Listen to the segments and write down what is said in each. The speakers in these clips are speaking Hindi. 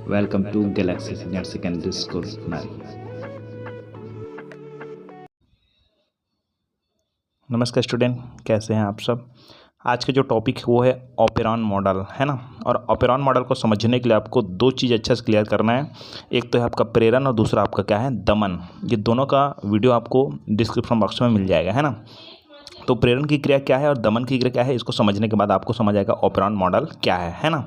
Welcome to Galaxy Senior Secondary School, Nari. नमस्कार स्टूडेंट, कैसे हैं आप सब। आज का जो टॉपिक है वो है ऑपेरॉन मॉडल, है ना। और ऑपेरॉन मॉडल को समझने के लिए आपको दो चीज़ अच्छे से क्लियर करना है। एक तो है आपका प्रेरण और दूसरा आपका क्या है, दमन। ये दोनों का वीडियो आपको डिस्क्रिप्शन बॉक्स में मिल जाएगा, है ना। तो प्रेरण की क्रिया क्या है और दमन की क्रिया क्या है, इसको समझने के बाद आपको समझ आएगा ऑपेरॉन मॉडल क्या है ना।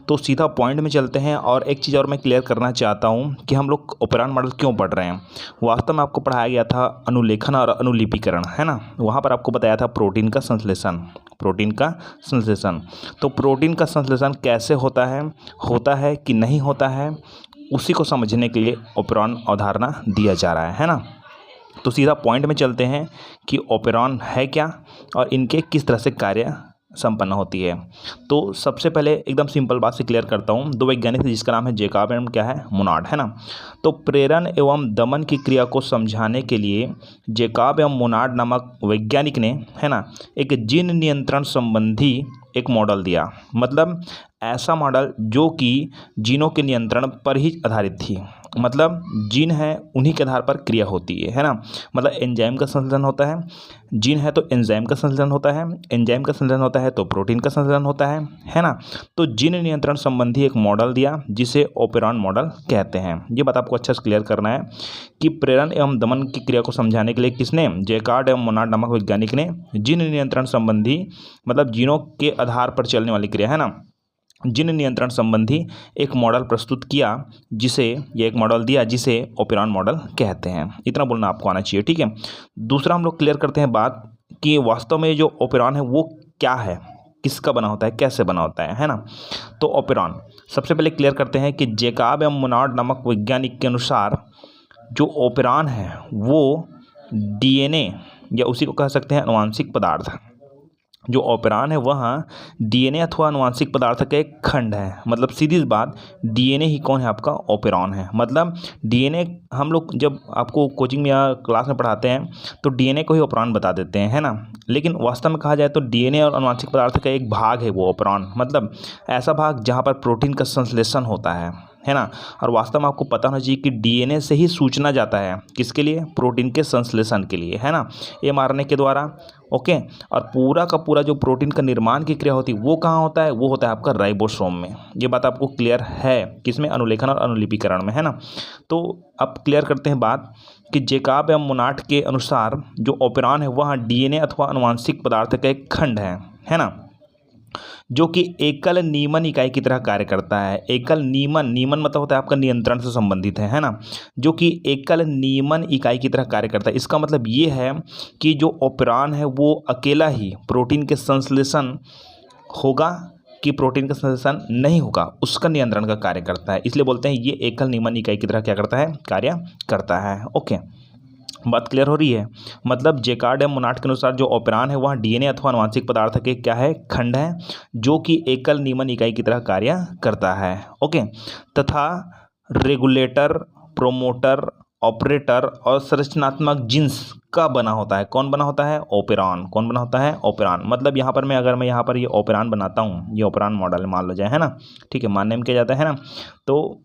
तो सीधा पॉइंट में चलते हैं। और एक चीज़ और मैं क्लियर करना चाहता हूँ कि हम लोग ऑपेरॉन मॉडल क्यों पढ़ रहे हैं। वास्तव में आपको पढ़ाया गया था अनुलेखन और अनुलिपिकरण, है ना। वहाँ पर आपको बताया था प्रोटीन का संश्लेषण, प्रोटीन का संश्लेषण। तो प्रोटीन का संश्लेषण कैसे होता है कि नहीं होता है, उसी को समझने के लिए ऑपेरॉन अवधारणा दिया जा रहा है ना। तो सीधा पॉइंट में चलते हैं कि ऑपेरॉन है क्या और इनके किस तरह से कार्य संपन्न होती है। तो सबसे पहले एकदम सिंपल बात से क्लियर करता हूँ। दो वैज्ञानिक थे जिसका नाम है जैकब एवं क्या है, मोनार्ड, है ना। तो प्रेरण एवं दमन की क्रिया को समझाने के लिए जैकब एवं मोनार्ड नामक वैज्ञानिक ने, है ना, एक जीन नियंत्रण संबंधी एक मॉडल दिया। मतलब ऐसा मॉडल जो कि जीनों के नियंत्रण पर ही आधारित थी। मतलब जीन है, उन्हीं के आधार पर क्रिया होती है ना। मतलब एंजाइम का संश्लेषण होता है, जीन है तो एंजाइम का संश्लेषण होता है, एंजाइम का संश्लेषण होता है तो प्रोटीन का संश्लेषण होता है ना। तो जीन नियंत्रण संबंधी एक मॉडल दिया जिसे ऑपेरॉन मॉडल कहते हैं। ये बात आपको अच्छा से क्लियर करना है कि प्रेरण एवं दमन की क्रिया को समझाने के लिए किसने, जैकब एवं मोनार्ड नामक वैज्ञानिक ने जीन नियंत्रण संबंधी, मतलब जीनों के आधार पर चलने वाली क्रिया, है ना, जीन नियंत्रण संबंधी एक मॉडल प्रस्तुत किया, जिसे ये एक मॉडल दिया जिसे ऑपेरॉन मॉडल कहते हैं। इतना बोलना आपको आना चाहिए, ठीक है। दूसरा हम लोग क्लियर करते हैं बात कि वास्तव में जो ऑपेरॉन है वो क्या है, किसका बना होता है, कैसे बना होता है ना। तो ऑपेरॉन सबसे पहले क्लियर करते हैं कि जैकब एवं मोनार्ड नामक वैज्ञानिक के अनुसार जो ऑपेरॉन है वो डीएनए या उसी को कह सकते हैं अनुवांशिक पदार्थ। जो ऑपेरॉन है वह डीएनए अथवा अनुवांशिक पदार्थ का एक खंड है। मतलब सीधी बात, डीएनए ही कौन है, आपका ऑपेरॉन है। मतलब डीएनए हम लोग जब आपको कोचिंग में या क्लास में पढ़ाते हैं तो डीएनए को ही ऑपेरॉन बता देते हैं, है ना। लेकिन वास्तव में कहा जाए तो डीएनए और अनुवांशिक पदार्थ का एक भाग है वो ऑपेरॉन। मतलब ऐसा भाग जहाँ पर प्रोटीन का संश्लेषण होता है ना। और वास्तव में आपको पता होना चाहिए कि डीएनए से ही सूचना जाता है किसके लिए, प्रोटीन के संश्लेषण के लिए, है ना, एमआरएनए के द्वारा। ओके। और पूरा का पूरा जो प्रोटीन का निर्माण की क्रिया होती है वो कहाँ होता है, वो होता है आपका राइबोसोम में। ये बात आपको क्लियर है, किसमें, अनुलेखन और अनुलिपिकरण में, है ना। तो अब क्लियर करते हैं बात कि जैकब एवं मोनार्ड के अनुसार जो ऑपेरॉन है वह डीएनए अथवा अनुवांशिक पदार्थ का एक खंड है ना, जो कि एकल नीमन इकाई की तरह कार्य करता है। एकल नीमन मतलब होता है आपका नियंत्रण से संबंधित है ना। जो कि एकल नीमन इकाई की तरह कार्य करता है। इसका मतलब ये है कि जो ऑपेरॉन है वो अकेला ही प्रोटीन के संश्लेषण होगा कि प्रोटीन का संश्लेषण नहीं होगा, उसका नियंत्रण का कार्य करता है। इसलिए बोलते हैं ये एकल नीमन इकाई की तरह क्या करता है, कार्य करता है। ओके, बात क्लियर हो रही है। मतलब जैकब एवं मोनार्ड के अनुसार जो ऑपेरॉन है वह डीएनए अथवा अनुवांशिक पदार्थ के क्या है, खंड है, जो कि एकल नीमन इकाई की तरह कार्य करता है। ओके। तथा रेगुलेटर, प्रोमोटर, ऑपरेटर और संरचनात्मक जीन्स का बना होता है। कौन बना होता है, ऑपेरॉन। कौन बना होता है, ऑपेरॉन। मतलब यहाँ पर मैं यहाँ पर ये ऑपेरॉन बनाता हूँ, ये ऑपेरॉन मॉडल मान लो जाए, है ना, ठीक है, मानने में किया जाता है ना। तो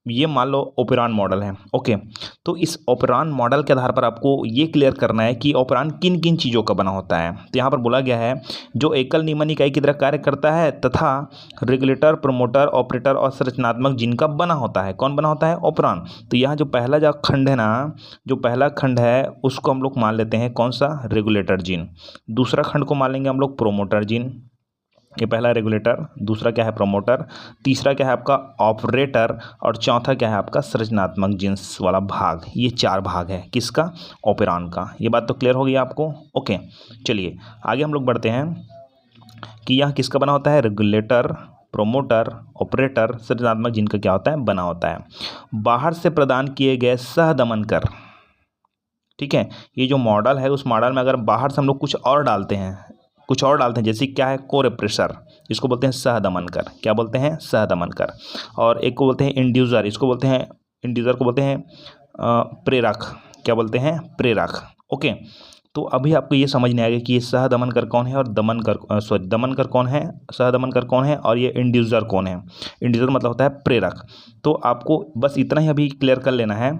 ये मान लो ऑपेरॉन मॉडल है। ओके। तो इस ऑपेरॉन मॉडल के आधार पर आपको ये क्लियर करना है कि ऑपेरॉन किन किन चीज़ों का बना होता है। तो यहाँ पर बोला गया है जो एकल नीमन इकाई की तरह कार्य करता है तथा रेगुलेटर, प्रोमोटर, ऑपरेटर और संरचनात्मक जीन का बना होता है। कौन बना होता है, ऑपेरॉन। तो यहाँ जो पहला जो खंड है ना, जो पहला खंड है उसको हम लोग मान लेते हैं कौन सा, रेगुलेटर जीन। दूसरा खंड को मान लेंगे हम लोग प्रोमोटर जीन। ये पहला रेगुलेटर, दूसरा क्या है प्रोमोटर, तीसरा क्या है आपका ऑपरेटर और चौथा क्या है आपका संरचनात्मक जीन्स वाला भाग। ये चार भाग है किसका, ऑपेरॉन का। ये बात तो क्लियर हो गई आपको। ओके, चलिए आगे हम लोग बढ़ते हैं कि यह किसका बना होता है, रेगुलेटर, प्रोमोटर, ऑपरेटर, संरचनात्मक जीन का क्या होता है, बना होता है बाहर से प्रदान किए गए सहदमन कर। ठीक है, ये जो मॉडल है उस मॉडल में अगर बाहर से हम लोग कुछ और डालते हैं, जैसे क्या है, कोरेप्रेशर, इसको बोलते हैं सहदमन कर। क्या बोलते हैं, सहदमन कर। और एक को बोलते हैं इंड्यूसर, इसको बोलते हैं, इंड्यूसर को बोलते हैं प्रेरक। क्या बोलते हैं, प्रेरक। ओके। तो अभी आपको ये समझ नहीं आएगा कि ये सहदमनकर कौन है और दमनकर कौन है, सहदमनकर कौन है और ये इंड्यूसर कौन है। इंड्यूसर मतलब होता है प्रेरक। तो आपको बस इतना ही अभी क्लियर कर लेना है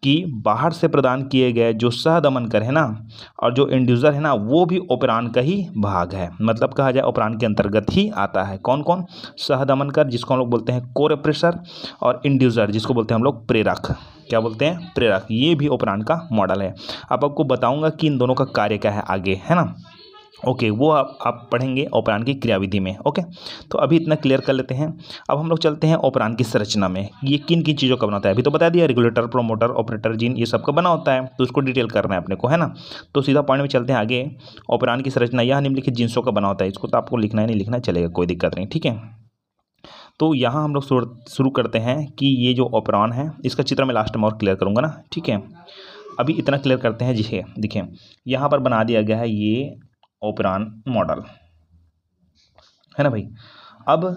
कि बाहर से प्रदान किए गए जो सहदमनकर है ना और जो इंड्यूसर है ना वो भी ऑपरेरन का ही भाग है, मतलब कहा जाए ऑपरेरन के अंतर्गत ही आता है। कौन कौन? सहदमनकर जिसको हम लोग बोलते हैं कोरेप्रेशर, और इंड्यूसर जिसको बोलते हैं हम लोग प्रेरक। क्या बोलते हैं? प्रेरक। ये भी ऑपरेरन का मॉडल है। अब आपको बताऊंगा कि इन दोनों का कार्य क्या है आगे, है ना। ओके, वो आप पढ़ेंगे ऑपरेरन की क्रियाविधि में। ओके, तो अभी इतना क्लियर कर लेते हैं। अब हम लोग चलते हैं ऑपरेरन की संरचना में। ये किन किन चीज़ों का बनाता है? अभी तो बता दिया, रेगुलेटर, प्रोमोटर, ऑपरेटर, जीन, ये सब का बना होता है, तो उसको डिटेल करना है अपने को, है ना। तो सीधा पॉइंट में चलते हैं आगे। ऑपरेरन की संरचना यह निम्नलिखित जिनसों का बना होता है। इसको तो आपको लिखना है, नहीं लिखना चलेगा, कोई दिक्कत नहीं, ठीक है। तो यहाँ हम लोग शुरू करते हैं कि ये जो ऑपरेरन है इसका चित्र मैं लास्ट में और क्लियर करूँगा ना, ठीक है। अभी इतना क्लियर करते हैं। जी देखिए, यहाँ पर बना दिया गया है ये ऑपरेरन मॉडल, है ना भाई। अब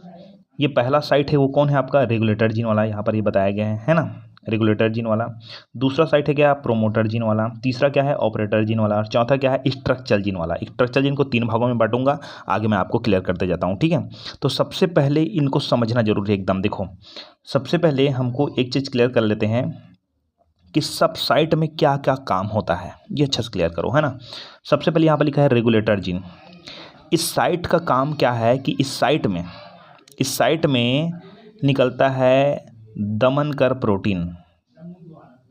ये पहला साइट है वो कौन है आपका? रेगुलेटर जीन वाला, यहाँ पर ये बताया गया है ना, रेगुलेटर जीन वाला। दूसरा साइट है क्या? प्रोमोटर जीन वाला। तीसरा क्या है? ऑपरेटर जीन वाला। और चौथा क्या है? स्ट्रक्चरल जीन वाला। स्ट्रक्चरल जीन को 3 भागों में बांटूंगा, आगे मैं आपको क्लियर करते जाता हूँ, ठीक है। तो सबसे पहले इनको समझना जरूरी है एकदम। देखो, सबसे पहले हमको एक चीज़ क्लियर कर लेते हैं कि सब साइट में क्या क्या काम होता है, ये अच्छे से क्लियर करो, है ना। सबसे पहले यहाँ पर लिखा है रेगुलेटर जीन। इस साइट का काम क्या है कि इस साइट में निकलता है दमनकर प्रोटीन।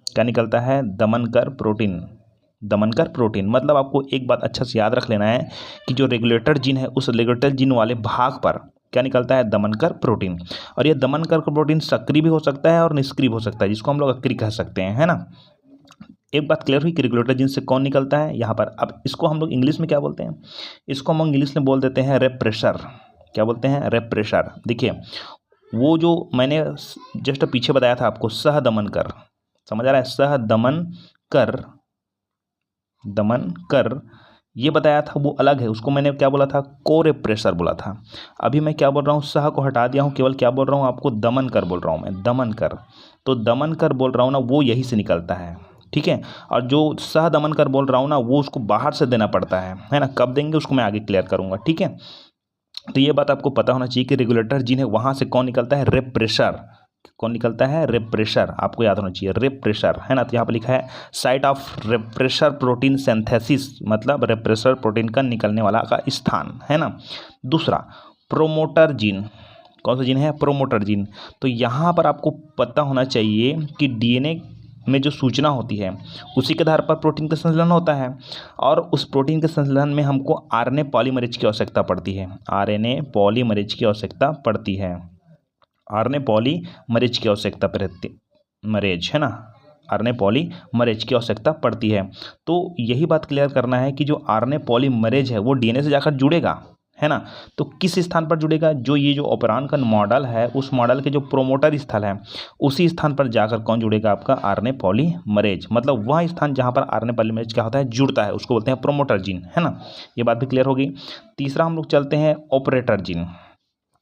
क्या निकलता है? दमनकर प्रोटीन। दमनकर प्रोटीन मतलब आपको एक बात अच्छा से याद रख लेना है कि जो रेगुलेटर जीन है उस रेगुलेटर जीन वाले भाग पर क्या निकलता है? दमनकर प्रोटीन। और ये दमनकर प्रोटीन सक्रिय भी हो सकता है और निष्क्रिय हो सकता है, जिसको हम लोग अक्रिय कह सकते हैं, है ना। एक बात क्लियर हुई कि रेगुलेटर जीन से कौन निकलता है यहाँ पर। अब इसको हम लोग इंग्लिश में क्या बोलते हैं? इसको हम इंग्लिश में बोल देते हैं रेप्रेशर। क्या बोलते हैं? रेप्रेशर। देखिए, वो जो मैंने जस्ट पीछे बताया था आपको, सहदमनकर, समझ आ रहा है? सहदमनकर, दमनकर ये बताया था, वो अलग है। उसको मैंने क्या बोला था? कोरेप्रेशर बोला था। अभी मैं क्या बोल रहा हूँ? सह को हटा दिया हूँ, केवल क्या बोल रहा हूँ आपको? दमनकर बोल रहा हूँ मैं, दमनकर। तो दमनकर बोल रहा हूँ ना, वो यही से निकलता है, ठीक है। और जो सह दमनकर बोल रहा हूँ ना, वो उसको बाहर से देना पड़ता है ना। कब देंगे उसको मैं आगे क्लियर करूँगा, ठीक है। तो ये बात आपको पता होना चाहिए कि रेगुलेटर जीन है, वहाँ से कौन निकलता है? रेप्रेशर। कौन निकलता है? रेप्रेशर। आपको याद होना चाहिए, रेप्रेशर, है ना। तो यहाँ पर लिखा है साइट ऑफ रेप्रेशर प्रोटीन सिंथेसिस, मतलब रेप्रेशर प्रोटीन का निकलने वाला का स्थान, है ना। दूसरा, प्रोमोटर जीन। कौन सा जीन है? Promoter gene. तो यहाँ पर आपको पता होना चाहिए कि डीएनए में जो सूचना होती है उसी के आधार पर प्रोटीन का संश्लेषण होता है, और उस प्रोटीन के संश्लेषण में हमको आरएनए पॉलीमरेज की आवश्यकता पड़ती है। आरएनए पॉलीमरेज की आवश्यकता पड़ती है। आरएनए पॉलीमरेज की आवश्यकता पड़ती, मरेज, है ना। आरएनए पॉलीमरेज की आवश्यकता पड़ती है। तो यही बात क्लियर करना है कि जो आरएनए पॉलीमरेज है वो डीएनए से जाकर जुड़ेगा, है ना। तो किस स्थान पर जुड़ेगा? जो ये जो ऑपरेरन का मॉडल है उस मॉडल के जो प्रोमोटर स्थल है उसी स्थान पर जाकर कौन जुड़ेगा? आपका आरएनए पॉलीमरेज। मतलब वह स्थान जहाँ पर आरएनए पॉलीमरेज क्या होता है? जुड़ता है, उसको बोलते हैं प्रोमोटर जीन, है ना। ये बात भी क्लियर हो गई। तीसरा हम लोग चलते हैं ऑपरेटर जीन।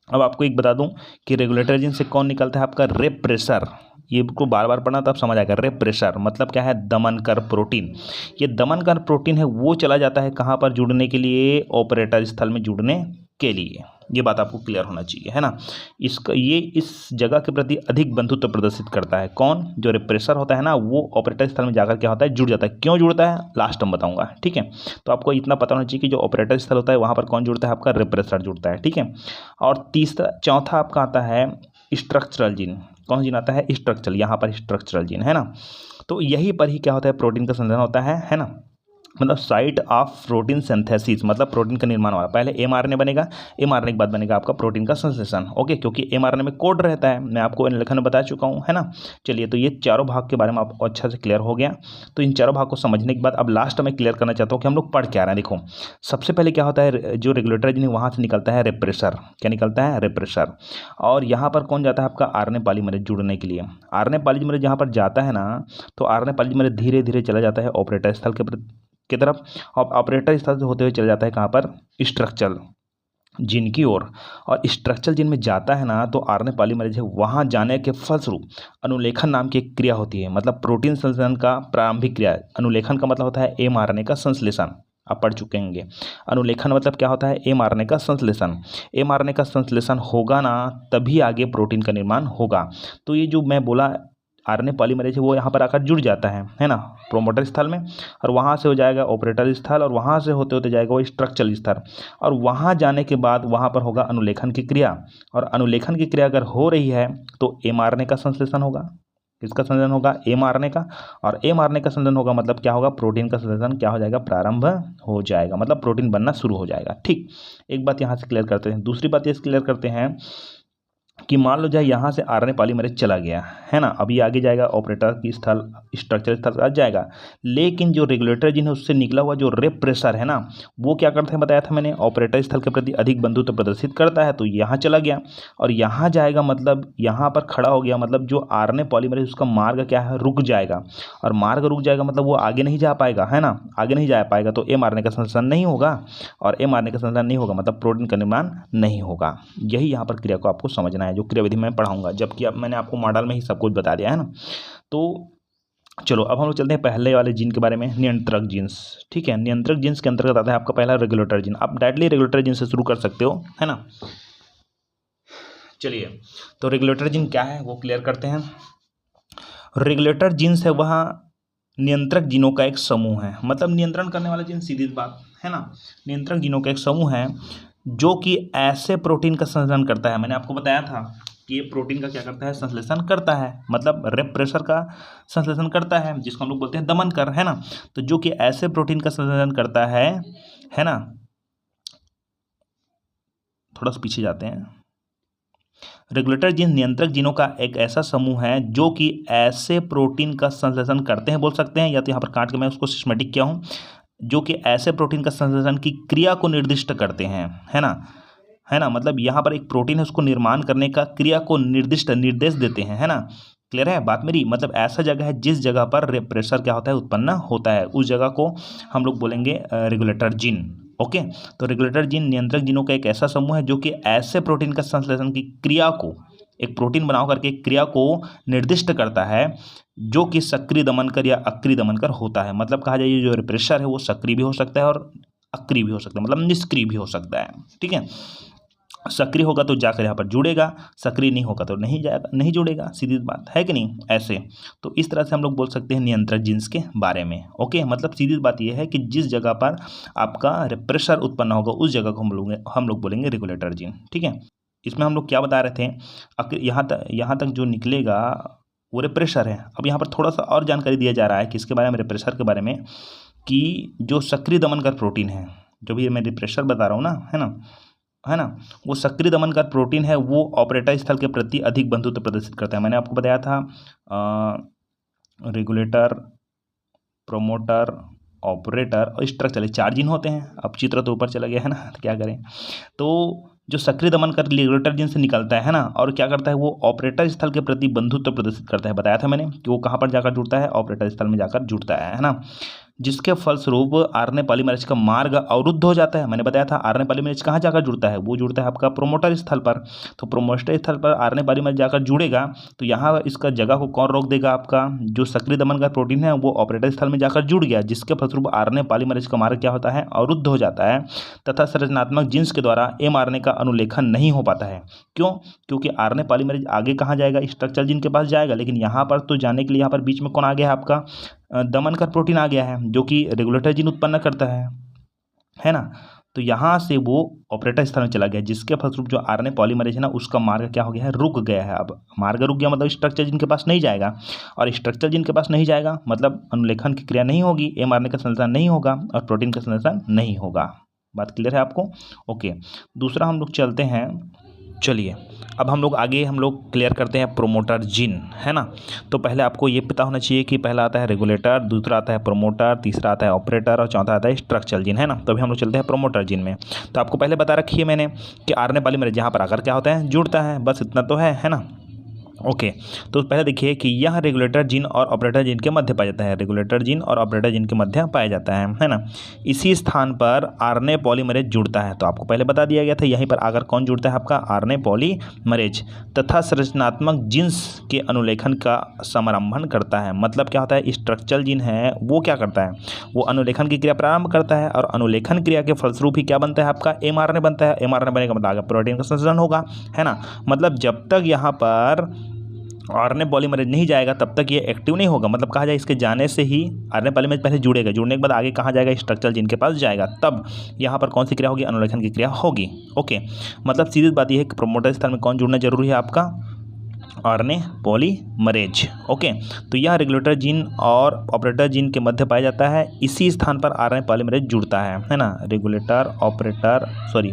अब आपको एक बता दूं कि रेगुलेटर जीन से कौन निकलता है? आपका रेप्रेशर। ये को बार बार पढ़ना तब समझ आएगा। रेप्रेशर मतलब क्या है? दमनकर प्रोटीन। ये दमनकर प्रोटीन है, वो चला जाता है कहाँ पर जुड़ने के लिए? ऑपरेटर स्थल में जुड़ने के लिए। ये बात आपको क्लियर होना चाहिए, है ना। ये इस जगह के प्रति अधिक बंधुत्व प्रदर्शित करता है। कौन? जो रेप्रेशर होता है ना, वो ऑपरेटर स्थल में जाकर क्या होता है? जुड़ जाता है। क्यों जुड़ता है? लास्ट में बताऊंगा, ठीक है। तो आपको इतना पता होना चाहिए कि जो ऑपरेटर स्थल होता है वहाँ पर कौन जुड़ता है? आपका रेप्रेशर जुड़ता है, ठीक है। और चौथा आपका आता है स्ट्रक्चरल जीन। कौन जीन आता है? स्ट्रक्चरल। यहाँ पर स्ट्रक्चरल जीन, है ना। तो यही पर ही क्या होता है? प्रोटीन का संश्लेषण होता है ना। मतलब साइट ऑफ प्रोटीन सिंथेसिस, मतलब प्रोटीन का निर्माण वाला। पहले एमआरएनए बनेगा, एमआरएनए के बाद बनेगा आपका प्रोटीन का संश्लेषण। ओके, क्योंकि एमआरएनए में कोड रहता है, मैं आपको लेखन में बता चुका हूँ, है ना। चलिए, तो ये चारों भाग के बारे में आपको अच्छा से क्लियर हो गया। तो इन चारों भाग को समझने के बाद अब लास्ट में क्लियर करना चाहता हूँ कि हम लोग पढ़ क्या रहे हैं। देखो, सबसे पहले क्या होता है? जो रेगुलेटर जीन वहाँ से निकलता है रेप्रेशर। क्या निकलता है? रेप्रेशर। और यहाँ पर कौन जाता है? आपका आरएनए पॉलीमरेज जुड़ने के लिए। आरएनए पॉलीमरेज जहाँ पर जाता है ना, तो आरएनए पॉलीमरेज धीरे धीरे चला जाता है ऑपरेटर स्थल की तरफ, और ऑपरेटर स्थल से होते हुए चला जाता है कहाँ पर? स्ट्रक्चरल जीन की ओर और स्ट्रक्चरल जीन में जाता है ना, तो आरएनए पॉलीमरेज है वहाँ जाने के फलस्वरूप अनुलेखन नाम की एक क्रिया होती है। मतलब प्रोटीन संश्लेषण का प्रारंभिक क्रिया। अनुलेखन का मतलब होता है एमआरएनए का संश्लेषण, आप पढ़ चुके होंगे। अनुलेखन मतलब क्या होता है? एमआरएनए का संश्लेषण। एमआरएनए का संश्लेषण होगा ना, तभी आगे प्रोटीन का निर्माण होगा। तो ये जो मैं बोला आरएनए पॉलीमरेज है वो यहाँ पर आकर जुड़ जाता है ना, प्रोमोटर स्थल में, और वहाँ से हो जाएगा ऑपरेटर स्थल, और वहाँ से होते होते जाएगा वो स्ट्रक्चरल स्थल, और वहाँ जाने के बाद वहाँ पर होगा अनुलेखन की क्रिया। और अनुलेखन की क्रिया अगर हो रही है तो एमआरएनए का संश्लेषण होगा। किसका संश्लेषण होगा? एमआरएनए का। और एमआरएनए का संश्लेषण होगा मतलब क्या होगा? प्रोटीन का संश्लेषण क्या हो जाएगा? प्रारंभ हो जाएगा, मतलब प्रोटीन बनना शुरू हो जाएगा। ठीक, एक बात यहाँ से क्लियर करते हैं। दूसरी बात ये क्लियर करते हैं कि मान लो जाए यहाँ से आरएनए पॉलीमरेज चला गया है ना, अभी आगे जाएगा ऑपरेटर की स्थल, स्ट्रक्चर स्थल आ जाएगा, लेकिन जो रेगुलेटर जीन है उससे निकला हुआ जो रेप प्रेशर है ना, वो क्या करते हैं बताया था मैंने, ऑपरेटर स्थल के प्रति अधिक बंधुत्व प्रदर्शित करता है। तो यहाँ चला गया और यहाँ जाएगा, मतलब यहाँ पर खड़ा हो गया, मतलब जो आरएनए पॉलीमरेज उसका मार्ग क्या है? रुक जाएगा। और मार्ग रुक जाएगा मतलब वो आगे नहीं जा पाएगा, है ना, आगे नहीं जा पाएगा, तो एमआरएनए का संश्लेषण नहीं होगा, और एमआरएनए का संश्लेषण नहीं होगा मतलब प्रोटीन का निर्माण नहीं होगा। यही यहाँ पर क्रिया को आपको समझना है, जो क्रियाविधि मैं पढ़ाऊंगा, जबकि अब मैंने आपको मॉडल में ही सब कुछ बता दिया है ना। तो चलो अब हम लोग चलते हैं पहले वाले जीन के बारे में, नियंत्रक जीन्स। ठीक है, नियंत्रक जीन्स के अंतर्गत आता है आपका पहला रेगुलेटर जीन। आप डायरेक्टली रेगुलेटर जीन से शुरू कर सकते हो, है ना। चलिए, तो रेगुलेटर जीन क्या है वो क्लियर करते हैं। रेगुलेटर जीन्स है वह नियंत्रक जीनों का एक समूह है, मतलब नियंत्रण करने वाला जीन, सीधी बात है ना। नियंत्रक जीनों का एक समूह है जो कि ऐसे प्रोटीन का संश्लेषण करता है। मैंने आपको बताया था कि ये प्रोटीन का क्या करता है? संश्लेषण करता है, मतलब रेप प्रेशर का संश्लेषण करता है, जिसको हम लोग बोलते हैं दमन कर, है ना। तो जो कि ऐसे प्रोटीन का संश्लेषण करता है ना। थोड़ा सा पीछे जाते हैं। रेगुलेटर जीन नियंत्रक जीनों का एक ऐसा समूह है जो कि ऐसे प्रोटीन का संश्लेषण करते हैं, बोल सकते हैं, या तो यहाँ पर काट के मैं उसको सिस्टमेटिक किया हूँ, जो कि ऐसे प्रोटीन का संश्लेषण की क्रिया को निर्दिष्ट करते हैं, है ना। मतलब यहाँ पर एक प्रोटीन है, उसको निर्माण करने का क्रिया को निर्देश देते हैं, है ना। क्लियर है बात मेरी? मतलब ऐसा जगह है जिस जगह पर प्रेशर क्या होता है? उत्पन्न होता है, उस जगह को हम लोग बोलेंगे रेगुलेटर जीन। ओके, तो रेगुलेटर जीन नियंत्रक जीनों का एक ऐसा समूह है जो कि ऐसे प्रोटीन का संश्लेषण की क्रिया को, एक प्रोटीन बनाओ करके क्रिया को निर्दिष्ट करता है, जो कि सक्रिय दमनकर या अक्रिय दमनकर होता है। मतलब कहा जाए जो प्रेशर है वो सक्रिय भी हो सकता है और अक्रिय भी हो सकता है, मतलब निष्क्रिय भी हो सकता है। ठीक है, सक्रिय होगा तो जाकर यहाँ पर जुड़ेगा, सक्रिय नहीं होगा तो नहीं जाएगा, नहीं जुड़ेगा, सीधी बात है कि नहीं। ऐसे तो इस तरह से हम लोग बोल सकते हैं नियंत्रक जीन्स के बारे में। ओके, मतलब सीधी बात यह है कि जिस जगह पर आपका प्रेशर उत्पन्न होगा उस जगह को हम लोग बोलेंगे रेगुलेटर जीन। ठीक है, इसमें हम लोग क्या बता रहे थे, यहाँ तक जो निकलेगा वो प्रेशर है। अब यहाँ पर थोड़ा सा और जानकारी दिया जा रहा है किसके बारे में? प्रेशर के बारे में, कि जो सक्रिय दमनकर प्रोटीन है, जो भी मैं प्रेशर बता रहा हूँ ना, है ना, वो सक्रिय दमनकर प्रोटीन है, वो ऑपरेटर स्थल के प्रति अधिक बंधुत्व प्रदर्शित करता है। मैंने आपको बताया था रेगुलेटर, प्रोमोटर, ऑपरेटर और स्ट्रक्चर, 4 जीन होते हैं। अब चित्र तो ऊपर चला गया है ना, तो क्या करें। तो जो सक्रिय दमनकर रेगुलेटर जीन से निकलता है ना, और क्या करता है, वो ऑपरेटर स्थल के प्रति बंधुत्व प्रदर्शित करता है। बताया था मैंने कि वो कहाँ पर जाकर जुड़ता है? ऑपरेटर स्थल में जाकर जुड़ता है ना, जिसके फलस्वरूप आरएनए पॉलीमरेज का मार्ग अवरुद्ध हो जाता है। मैंने बताया था आरएनए पॉलीमरेज कहाँ जाकर जुड़ता है? वो जुड़ता है आपका प्रोमोटर स्थल पर। तो प्रोमोटर स्थल पर आरएनए पॉलीमरेज जाकर जुड़ेगा, तो यहाँ इसका जगह को कौन रोक देगा? आपका जो सक्रिय दमनकर प्रोटीन है वो ऑपरेटर स्थल में जाकर जुड़ गया, जिसके फलस्वरूप आरएनए पॉलीमरेज का मार्ग क्या होता है? अवरुद्ध हो जाता है, तथा संरचनात्मक जीन्स के द्वारा एमआरएनए का अनुलेखन नहीं हो पाता है। क्यों? क्योंकि आरएनए पॉलीमरेज आगे कहाँ जाएगा? स्ट्रक्चर जीन के पास जाएगा, लेकिन यहाँ पर तो जाने के लिए यहाँ पर बीच में कौन आ गया है? आपका दमनकर प्रोटीन आ गया है, जो कि रेगुलेटर जीन उत्पन्न करता है ना। तो यहाँ से वो ऑपरेटर स्थल में चला गया, जिसके फलस्वरूप जो आरएनए पॉलीमरेज है ना, उसका मार्ग क्या हो गया है? रुक गया है। अब मार्ग रुक गया मतलब स्ट्रक्चर जीन के पास नहीं जाएगा, और स्ट्रक्चर जीन के पास नहीं जाएगा मतलब अनुलेखन की क्रिया नहीं होगी, एमआरएनए का संश्लेषण नहीं होगा और प्रोटीन का संश्लेषण नहीं होगा। बात क्लियर है आपको? ओके, दूसरा हम लोग चलते हैं। चलिए अब हम लोग आगे क्लियर करते हैं प्रोमोटर जीन, है ना। तो पहले आपको ये पता होना चाहिए कि पहला आता है रेगुलेटर, दूसरा आता है प्रोमोटर, तीसरा आता है ऑपरेटर और चौथा आता है स्ट्रक्चरल जीन, है ना। तो अभी हम लोग चलते हैं प्रोमोटर जीन में। तो आपको पहले बता रखी है मैंने कि आरएनए पॉलीमरेज यहाँ पर आकर क्या होता है? जुड़ता है, बस इतना तो है ना। ओके तो पहले देखिए कि यह रेगुलेटर जीन और ऑपरेटर जीन के मध्य पाया जाता है। रेगुलेटर जीन और ऑपरेटर जीन के मध्य पाया जाता है ना। इसी स्थान पर आरएनए पॉलीमरेज जुड़ता है। तो आपको पहले बता दिया गया था, यहीं पर आकर कौन जुड़ता है आपका आरएनए पॉलीमरेज तथा संरचनात्मक जीन्स के अनुलेखन का समारंभन करता है। मतलब क्या होता है, स्ट्रक्चरल जीन है वो क्या करता है, वो अनुलेखन की क्रिया प्रारंभ करता है और अनुलेखन क्रिया के फलस्वरूप ही क्या बनता है आपका एमआरएनए बनता है। एमआरएनए बने का मतलब आगे प्रोटीन का संश्लेषण होगा, है ना। मतलब जब तक यहाँ पर आरएनए पॉलीमरेज नहीं जाएगा तब तक ये एक्टिव नहीं होगा। मतलब कहा जाए इसके जाने से ही आरएनए पॉलीमरेज पहले जुड़ेगा, जुड़ने के बाद आगे कहाँ जाएगा, स्ट्रक्चरल जीन के पास जाएगा, तब यहाँ पर कौन सी क्रिया होगी, अनुलेखन की क्रिया होगी। ओके मतलब सीधी बात यह है कि प्रोमोटर स्थल में कौन जुड़ना जरूरी है आपका, आरएनए पॉलीमरेज। ओके तो यह रेगुलेटर जीन और ऑपरेटर जीन के मध्य पाया जाता है। इसी स्थान पर आरएनए पॉलीमरेज जुड़ता है ना। रेगुलेटर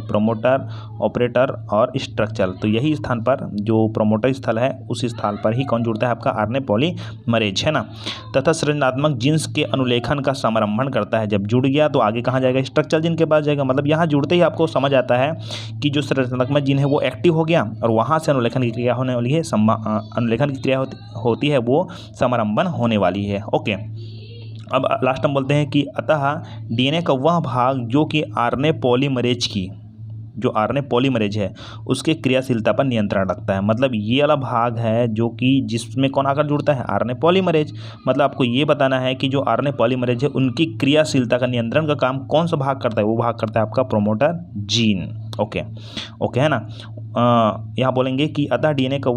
प्रोमोटर ऑपरेटर और स्ट्रक्चर, तो यही स्थान पर जो प्रोमोटर स्थल है उस स्थान पर ही कौन जुड़ता है आपका आरएनए पॉलीमरेज, है ना। तथा संरचनात्मक जीन्स के अनुलेखन का समारंभन करता है। जब जुड़ गया तो आगे कहाँ जाएगा, स्ट्रक्चरल जीन के पास जाएगा। मतलब यहाँ जुड़ते ही आपको समझ आता है कि जो संरचनात्मक जीन है वो एक्टिव हो गया और वहाँ से अनुलेखन की क्रिया होने वाली है, अनुलेखन की क्रिया होती है वो समारंभन होने वाली है। ओके अब लास्ट हम बोलते हैं कि अतः डीएनए का वह भाग जो कि आरएनए पॉलीमरेज है उसके क्रियाशीलता पर नियंत्रण रखता है। मतलब ये वाला भाग है जो कि जिसमें कौन आकर जुड़ता है, आरएनए पॉलीमरेज। मतलब आपको ये बताना है कि जो आरएनए पॉलीमरेज है उनकी क्रियाशीलता का नियंत्रण का काम कौन सा भाग करता है, वो भाग करता है आपका प्रोमोटर जीन। ओके है ना। यहाँ बोलेंगे कि अतः डीएनए का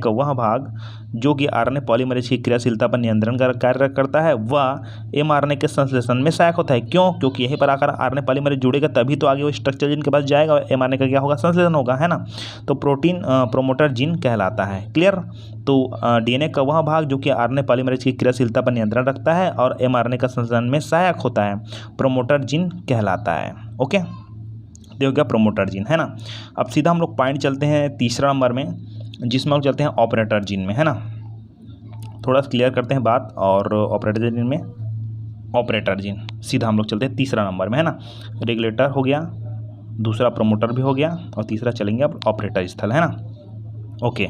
वह भाग जो कि आरएनए पॉलीमरेज की क्रियाशीलता पर नियंत्रण का कार्य करता है वह एमआरएनए के संश्लेषण में सहायक होता है। क्यों? क्योंकि यहीं पर आकर आरएनए पॉलीमरेज जुड़ेगा तभी तो आगे वो स्ट्रक्चर जीन के पास जाएगा और एमआरएनए का क्या होगा, संश्लेषण होगा, है ना। तो प्रोटीन प्रोमोटर जीन कहलाता है। क्लियर। तो डीएनए का वह भाग जो कि आरएनए पॉलीमरेज की क्रियाशीलता पर नियंत्रण रखता है और एमआरएनए का संश्लेषण में सहायक होता है, प्रोमोटर जीन कहलाता है। ओके ये हो गया प्रोमोटर जीन, है ना। अब सीधा हम लोग पॉइंट चलते हैं तीसरा नंबर में, जिसमें हम चलते हैं ऑपरेटर जीन में, है ना। थोड़ा क्लियर करते हैं बात। और ऑपरेटर जीन में ऑपरेटर जीन सीधा हम लोग चलते हैं तीसरा नंबर में, है ना। रेगुलेटर हो गया, दूसरा प्रोमोटर भी हो गया और तीसरा चलेंगे अब ऑपरेटर स्थल, है ना। ओके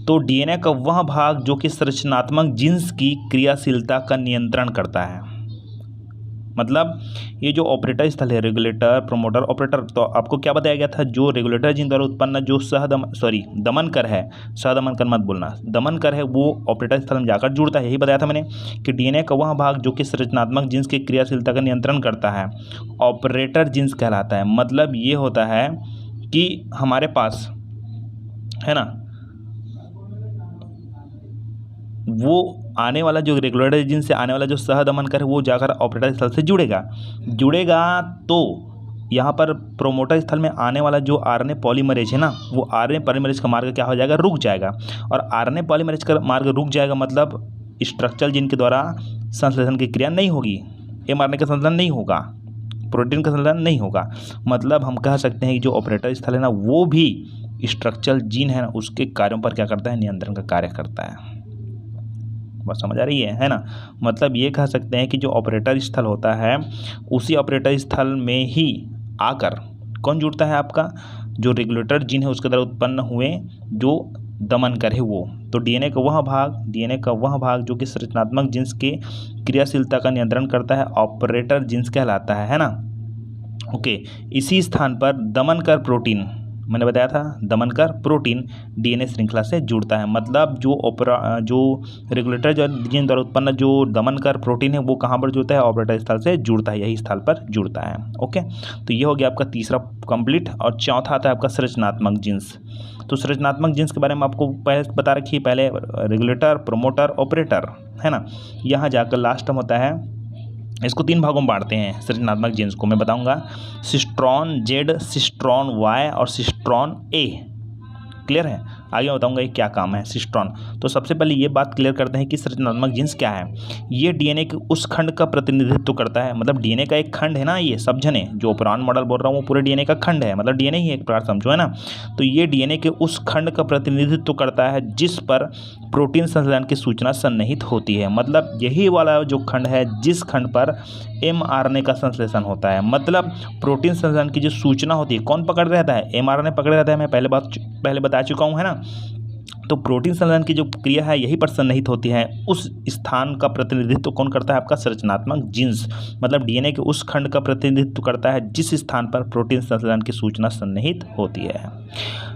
तो डीएनए का वह भाग जो कि संरचनात्मक जीन्स की क्रियाशीलता का नियंत्रण करता है। मतलब ये जो ऑपरेटर स्थल है, रेगुलेटर प्रोमोटर ऑपरेटर, तो आपको क्या बताया गया था, जो रेगुलेटर जीन द्वारा उत्पन्न जो दमनकर है, सहदमनकर मत बोलना, दमनकर है, वो ऑपरेटर स्थल में जाकर जुड़ता है। यही बताया था मैंने कि डीएनए का वह भाग जो कि संरचनात्मक जीन्स की क्रियाशीलता का नियंत्रण करता है ऑपरेटर जीन्स कहलाता है। मतलब ये होता है कि हमारे पास, है ना, वो आने वाला जो रेगुलेटर जीन से आने वाला जो सहदमनकर है वो जाकर ऑपरेटर स्थल से जुड़ेगा तो यहाँ पर प्रोमोटर स्थल में आने वाला जो आरएनए पॉलीमरेज है ना, वो आरएनए पॉलीमरेज का मार्ग क्या हो जाएगा, रुक जाएगा। और आरएनए पॉलीमरेज का मार्ग रुक जाएगा मतलब स्ट्रक्चरल जीन के द्वारा संश्लेषण की क्रिया नहीं होगी, एमआरएनए का संश्लेषण नहीं होगा, प्रोटीन का संश्लेषण नहीं होगा। मतलब हम कह सकते हैं कि जो ऑपरेटर स्थल है ना वो भी स्ट्रक्चरल जीन है ना उसके कार्यों पर क्या करता है, नियंत्रण का कार्य करता है। बात समझ आ रही है ना। मतलब ये कह सकते हैं कि जो ऑपरेटर स्थल होता है उसी ऑपरेटर स्थल में ही आकर कौन जुड़ता है आपका, जो रेगुलेटर जीन है उसके द्वारा उत्पन्न हुए जो दमनकर है वो। तो डीएनए का वह भाग जो कि संरचनात्मक जीन्स के क्रियाशीलता का नियंत्रण करता है ऑपरेटर जीन्स कहलाता है ना। ओके इसी स्थान पर दमनकर प्रोटीन, मैंने बताया था दमनकर प्रोटीन डीएनए श्रृंखला से जुड़ता है। मतलब जो रेगुलेटर जीन द्वारा उत्पन्न जो दमनकर प्रोटीन है वो कहाँ पर जुड़ता है, ऑपरेटर स्थल से जुड़ता है, यही स्थल पर जुड़ता है। ओके तो ये हो गया आपका तीसरा कंप्लीट। और चौथा आता है आपका संरचनात्मक जीन्स। तो संरचनात्मक जीन्स के बारे में आपको पहले बता रखी है, पहले रेगुलेटर प्रोमोटर ऑपरेटर, है ना। यहाँ जाकर लास्ट में होता है, इसको 3 भागों में बांटते हैं संरचनात्मक जीन्स को, मैं बताऊंगा सिस्ट्रॉन जेड, सिस्ट्रॉन वाई और सिस्ट्रॉन ए। क्लियर है, आगे बताऊंगा ये क्या काम है सिस्ट्रॉन। तो सबसे पहले ये बात क्लियर करते हैं कि संरचनात्मक जीन्स क्या है। ये डीएनए के उस खंड का प्रतिनिधित्व करता है। मतलब डीएनए का एक खंड है ना, ये सब जने जो ऑपरेरॉन मॉडल बोल रहा हूँ वो पूरे डीएनए का खंड है, मतलब डीएनए ही एक प्रकार समझो, है ना। तो ये डीएनए के उस खंड का प्रतिनिधित्व करता है जिस पर प्रोटीन संश्लेषण की सूचना सन्निहित होती है। मतलब यही वाला जो खंड है जिस खंड पर एमआरएनए का संश्लेषण होता है। मतलब प्रोटीन संश्लेषण की जो सूचना होती है कौन पकड़ रहता है, एमआरएनए पकड़ रहता है। मैं पहले बता बता चुका हूँ, है ना। तो प्रोटीन संश्लेषण की जो क्रिया है यही पर सन्निहित होती है। उस स्थान का प्रतिनिधित्व कौन करता है? आपका संरचनात्मक जीन्स, मतलब डीएनए के उस खंड का प्रतिनिधित्व करता है जिस स्थान पर प्रोटीन संश्लेषण की सूचना सन्निहित होती है।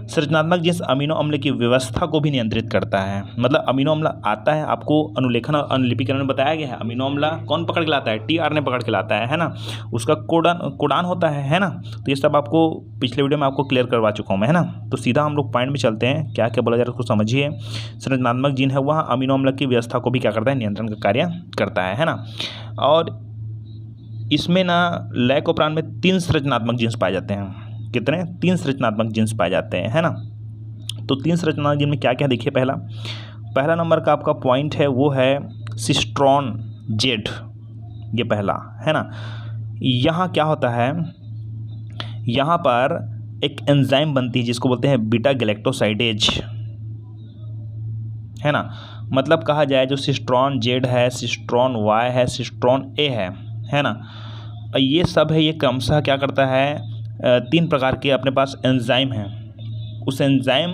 संरचनात्मक जीन्स अमीनो अम्ल की व्यवस्था को भी नियंत्रित करता है। मतलब अमीनो अम्ल आता है, आपको अनुलेखन और अनुलिपिकरण में बताया गया है। अमीनो अम्ल कौन पकड़ के लाता है? टीआरएनए पकड़ के लाता है ना। उसका कोडान होता है ना। तो ये सब आपको पिछले वीडियो में आपको क्लियर करवा चुका हूँ मैं, है ना। तो सीधा हम लोग पॉइंट में चलते हैं, क्या क्या बोला जा रहा है उसको समझिए। संरचनात्मक जीन है वह अमीनो अम्ल की व्यवस्था को भी क्या करता है? नियंत्रण का कार्य करता है ना। और इसमें ना लाइकोप्रान में 3 संरचनात्मक जीन्स पाए जाते हैं। कितने? 3 संरचनात्मक जीन्स पाए जाते हैं, है ना। तो 3 संरचनात्मक जीन में क्या क्या देखिए। पहला नंबर का आपका पॉइंट है वो है सिस्ट्रॉन जेड, ये पहला, है ना। यहाँ क्या होता है? यहाँ पर एक एंजाइम बनती है जिसको बोलते हैं बीटा गैलेक्टोसाइडेज, है ना। मतलब कहा जाए जो सिस्ट्रॉन जेड है, सिस्ट्रॉन वाई है, सिस्ट्रॉन ए है ना। ये सब है, ये क्रमशः क्या करता है? 3 प्रकार के अपने पास एंजाइम हैं, उस एंजाइम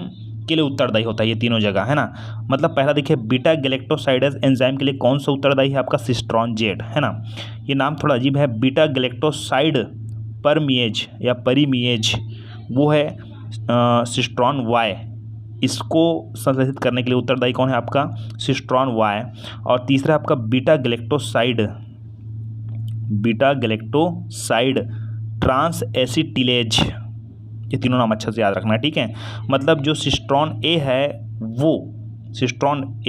के लिए उत्तरदायी होता है ये तीनों जगह, है ना। मतलब पहला देखिए बीटा गैलेक्टोसाइडेज एंजाइम के लिए कौन सा उत्तरदायी है? आपका सिस्ट्रॉन जेड, है ना। ये नाम थोड़ा अजीब है, बीटा गैलेक्टोसाइड परमिएज या परिमिएज, वो है सिस्ट्रॉन वाई। इसको संश्लेषित करने के लिए उत्तरदायी कौन है? आपका सिस्ट्रॉन वाई। और तीसरा आपका बीटा गैलेक्टोसाइड ट्रांस एसिटिलेज। ये तीनों नाम अच्छे से याद रखना है, ठीक है। मतलब जो सिस्ट्रॉन ए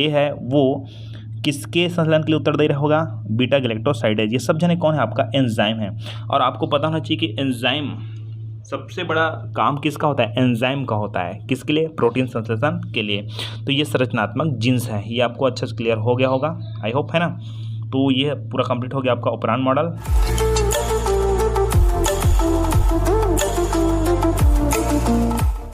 है वो किसके संश्लेषण के लिए उत्तरदायी होगा? Beta galactosidase. ये सब जने कौन है? आपका एंजाइम है। और आपको पता होना चाहिए कि एंजाइम सबसे बड़ा काम किसका होता है? एंजाइम का होता है। किसके लिए? प्रोटीन संश्लेषण के लिए। तो ये संरचनात्मक जीन्स है, ये आपको अच्छे से क्लियर हो गया होगा, आई होप, है ना। तो ये पूरा कंप्लीट हो गया आपका ऑपरेरन मॉडल।